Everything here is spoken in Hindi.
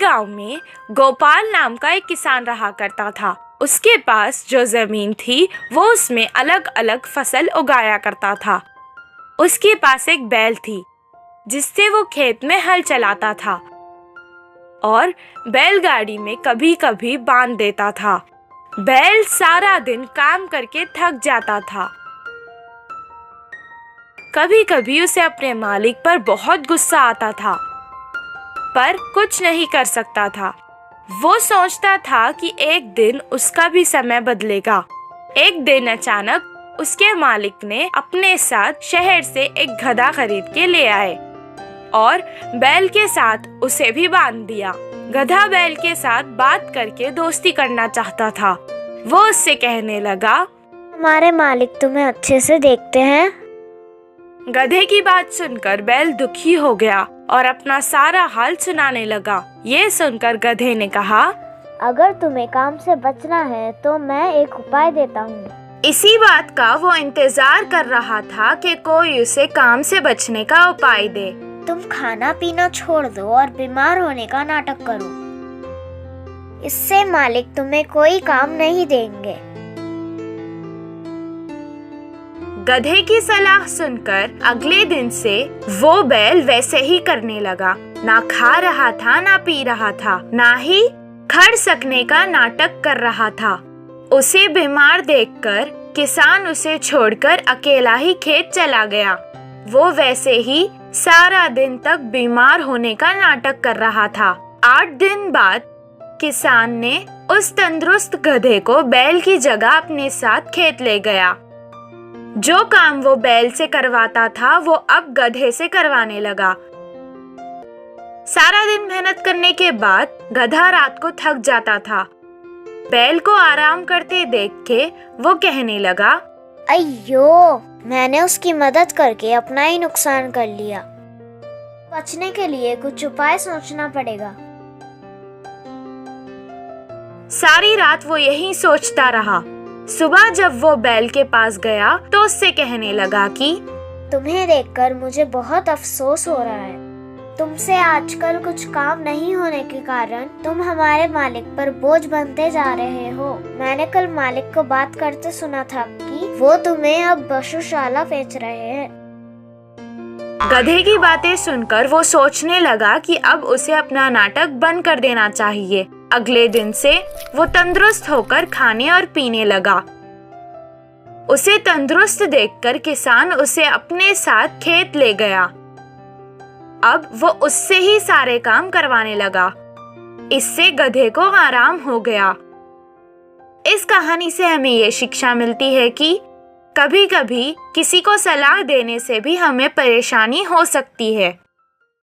गांव में गोपाल नाम का एक किसान रहा करता था। उसके पास जो जमीन थी वो उसमें अलग अलग फसल उगाया करता था। उसके पास एक बैल थी जिससे वो खेत में हल चलाता था और बैलगाड़ी में कभी कभी बांध देता था। बैल सारा दिन काम करके थक जाता था। कभी कभी उसे अपने मालिक पर बहुत गुस्सा आता था, पर कुछ नहीं कर सकता था। वो सोचता था कि एक दिन उसका भी समय बदलेगा। एक दिन अचानक उसके मालिक ने अपने साथ शहर से एक गधा खरीद के ले आए और बैल के साथ उसे भी बांध दिया। गधा बैल के साथ बात करके दोस्ती करना चाहता था। वो उससे कहने लगा, हमारे मालिक तुम्हें अच्छे से देखते हैं। गधे की बात सुनकर बैल दुखी हो गया और अपना सारा हाल सुनाने लगा। ये सुनकर गधे ने कहा, अगर तुम्हें काम से बचना है तो मैं एक उपाय देता हूँ। इसी बात का वो इंतजार कर रहा था कि कोई उसे काम से बचने का उपाय दे। तुम खाना पीना छोड़ दो और बीमार होने का नाटक करो। इससे मालिक तुम्हें कोई काम नहीं देंगे। गधे की सलाह सुनकर अगले दिन से वो बैल वैसे ही करने लगा। ना खा रहा था, ना पी रहा था, ना ही खड़ सकने का नाटक कर रहा था। उसे बीमार देखकर किसान उसे छोड़कर अकेला ही खेत चला गया। वो वैसे ही सारा दिन तक बीमार होने का नाटक कर रहा था। 8 दिन बाद किसान ने उस तंदुरुस्त गधे को बैल की जगह अपने साथ खेत ले गया। जो काम वो बैल से करवाता था वो अब गधे से करवाने लगा। सारा दिन मेहनत करने के बाद गधा रात को थक जाता था। बैल को आराम करते देख के वो कहने लगा, अయ్यो, मैंने उसकी मदद करके अपना ही नुकसान कर लिया। बचने के लिए कुछ उपाय सोचना पड़ेगा। सारी रात वो यही सोचता रहा। सुबह जब वो बैल के पास गया तो उससे कहने लगा कि तुम्हें देखकर मुझे बहुत अफसोस हो रहा है। तुमसे आजकल कुछ काम नहीं होने के कारण तुम हमारे मालिक पर बोझ बनते जा रहे हो। मैंने कल मालिक को बात करते सुना था कि वो तुम्हें अब पशुशाला बेच रहे हैं। गधे की बातें सुनकर वो सोचने लगा कि अब उसे अपना नाटक बंद कर देना चाहिए। अगले दिन से वो तंदुरुस्त होकर खाने और पीने लगा। उसे तंदुरुस्त देखकर किसान उसे अपने साथ खेत ले गया। अब वो उससे ही सारे काम करवाने लगा। इससे गधे को आराम हो गया। इस कहानी से हमें ये शिक्षा मिलती है कि कभी कभी किसी को सलाह देने से भी हमें परेशानी हो सकती है।